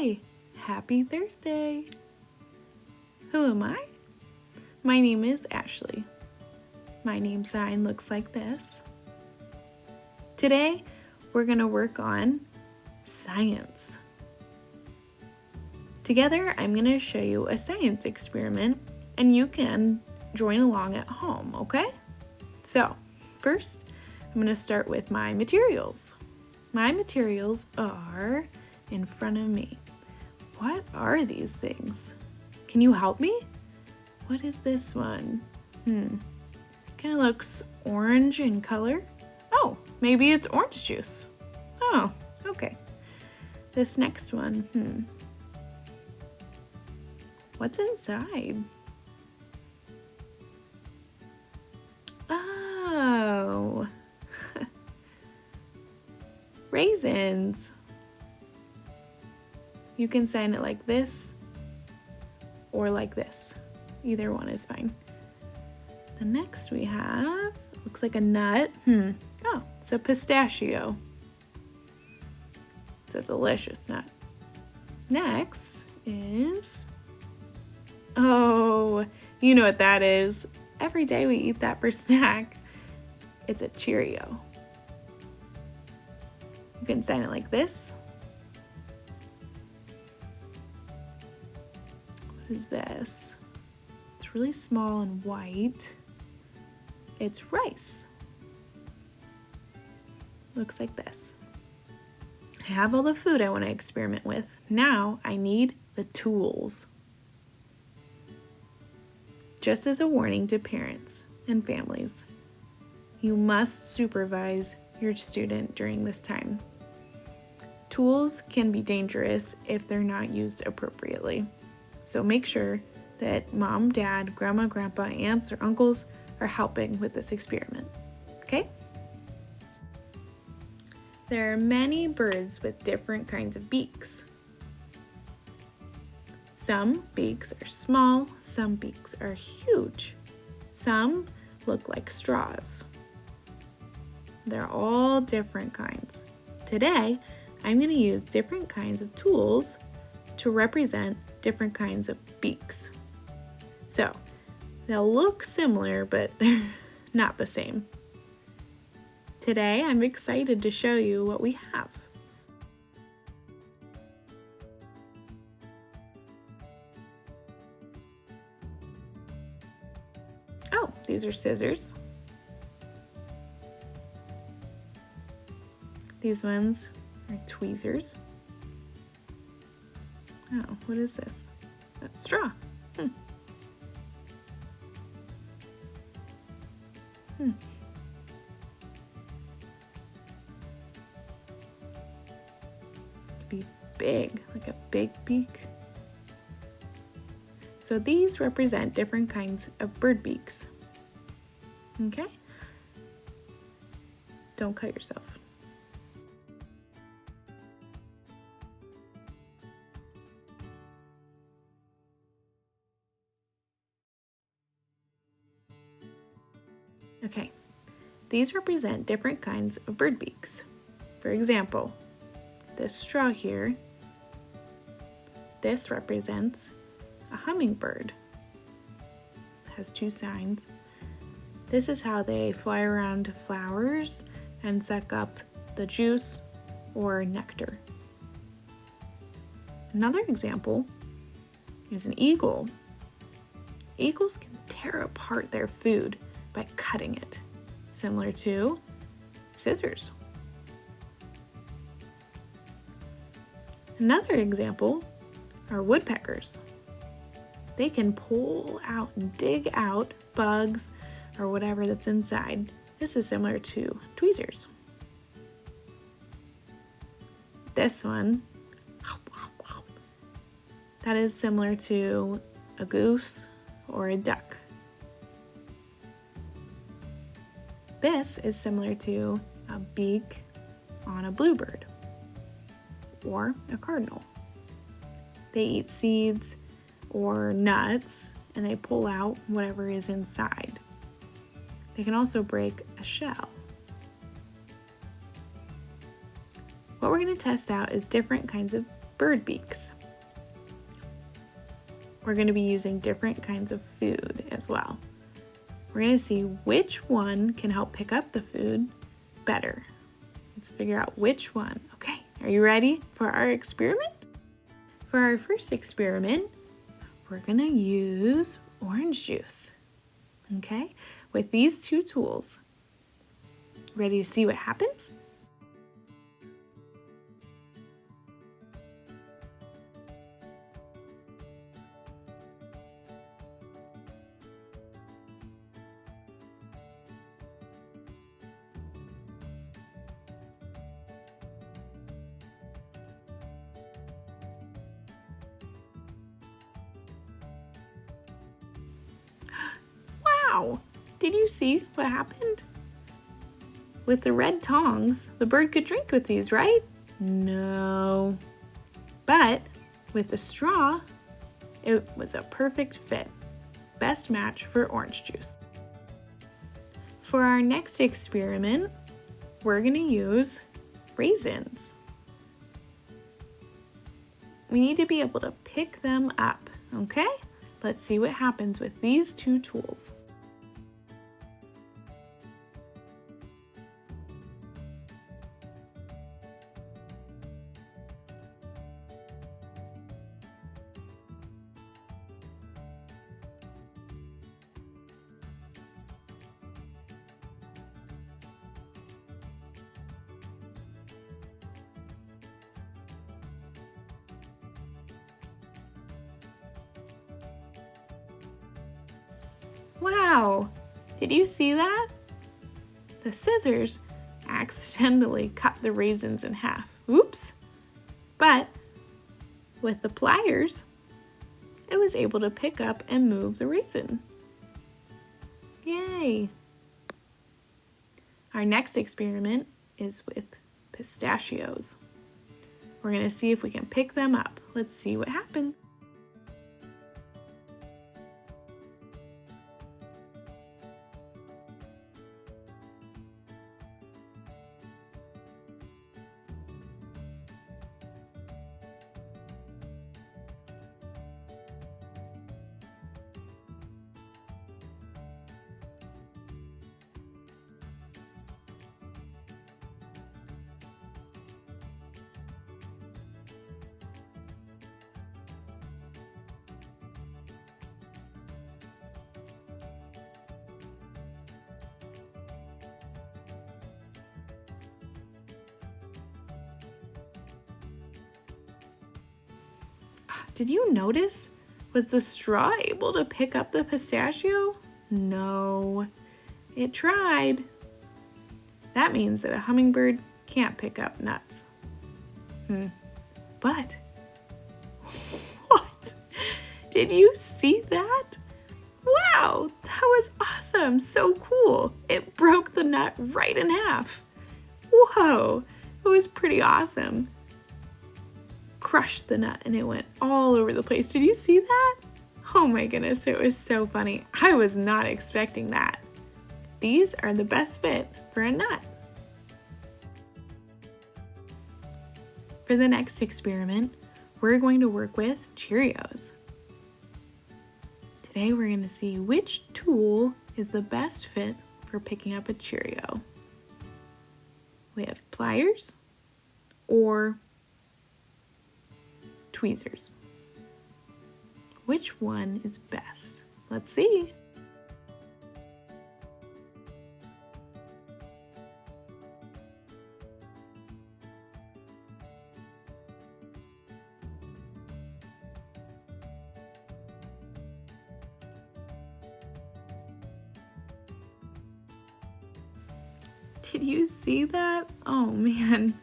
Hi, happy Thursday. Who am I? My name is Ashley. My name sign looks like this. Today, we're going to work on science. Together, I'm going to show you a science experiment, and you can join along at home, okay? So, first, I'm going to start with my materials. My materials are in front of me. What are these things? Can you help me? What is this one? Kind of looks orange in color. Oh, maybe it's orange juice. Oh, okay. This next one, What's inside? Oh, raisins. You can sign it like this or like this. Either one is fine. The next we have, looks like a nut. Oh, it's a pistachio. It's a delicious nut. Next is, oh, you know what that is. Every day we eat that for snack. It's a Cheerio. You can sign it like this. What is this? It's really small and white. It's rice. Looks like this. I have all the food I want to experiment with. Now I need the tools. Just as a warning to parents and families, you must supervise your student during this time. Tools can be dangerous if they're not used appropriately. So make sure that mom, dad, grandma, grandpa, aunts, or uncles are helping with this experiment, okay? There are many birds with different kinds of beaks. Some beaks are small, some beaks are huge. Some look like straws. They're all different kinds. Today, I'm going to use different kinds of tools to represent different kinds of beaks. So, they'll look similar, but they're not the same. Today, I'm excited to show you what we have. Oh, these are scissors. These ones are tweezers. Oh, what is this? A straw. Could be big, like a big beak. So these represent different kinds of bird beaks. Okay? Don't cut yourself. Okay, these represent different kinds of bird beaks. For example, this straw here, this represents a hummingbird. It has two signs. This is how they fly around flowers and suck up the juice or nectar. Another example is an eagle. Eagles can tear apart their food by cutting it, similar to scissors. Another example are woodpeckers. They can pull out and dig out bugs or whatever that's inside. This is similar to tweezers. This one, that is similar to a goose or a duck. This is similar to a beak on a bluebird or a cardinal. They eat seeds or nuts and they pull out whatever is inside. They can also break a shell. What we're going to test out is different kinds of bird beaks. We're going to be using different kinds of food as well. We're going to see which one can help pick up the food better. Let's figure out which one. Okay, are you ready for our experiment? For our first experiment, we're going to use orange juice. Okay, with these two tools. Ready to see what happens? Wow! Did you see what happened? With the red tongs, the bird could drink with these, right? No. But with the straw, it was a perfect fit. Best match for orange juice. For our next experiment, we're going to use raisins. We need to be able to pick them up, okay? Let's see what happens with these two tools. Wow, did you see that? The scissors accidentally cut the raisins in half. Oops! But with the pliers, it was able to pick up and move the raisin. Yay! Our next experiment is with pistachios. We're going to see if we can pick them up. Let's see what happens. Did you notice? Was the straw able to pick up the pistachio? No, it tried. That means that a hummingbird can't pick up nuts. But, what? Did you see that? Wow, that was awesome, so cool. It broke the nut right in half. Whoa, it was pretty awesome. Crushed the nut and it went all over the place. Did you see that? Oh my goodness, it was so funny. I was not expecting that. These are the best fit for a nut. For the next experiment, we're going to work with Cheerios. Today we're going to see which tool is the best fit for picking up a Cheerio. We have pliers or tweezers. Which one is best? Let's see. Did you see that? Oh man.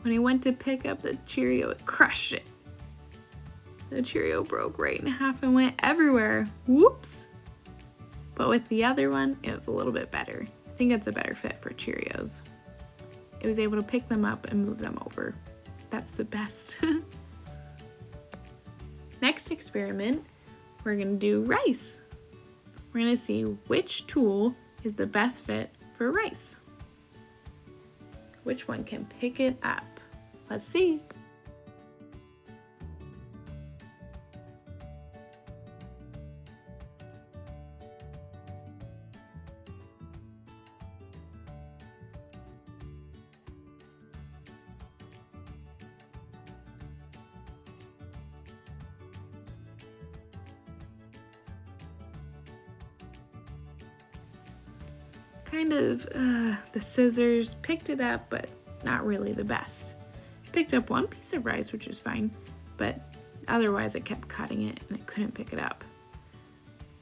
When he went to pick up the Cheerio, it crushed it. The Cheerio broke right in half and went everywhere. Whoops. But with the other one, it was a little bit better. I think it's a better fit for Cheerios. It was able to pick them up and move them over. That's the best. Next experiment, we're gonna do rice. We're gonna see which tool is the best fit for rice. Which one can pick it up? Let's see. the scissors picked it up, but not really the best. I picked up one piece of rice, which is fine, but otherwise I kept cutting it and I couldn't pick it up.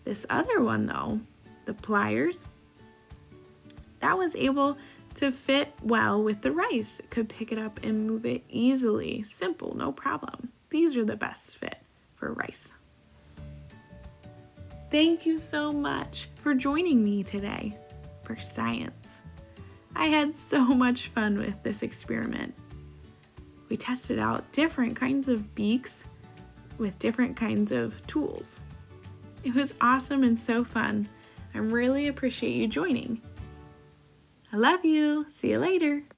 This other one though, the pliers, that was able to fit well with the rice. It could pick it up and move it easily. Simple, no problem. These are the best fit for rice. Thank you so much for joining me today for science. I had so much fun with this experiment. We tested out different kinds of beaks with different kinds of tools. It was awesome and so fun. I really appreciate you joining. I love you. See you later.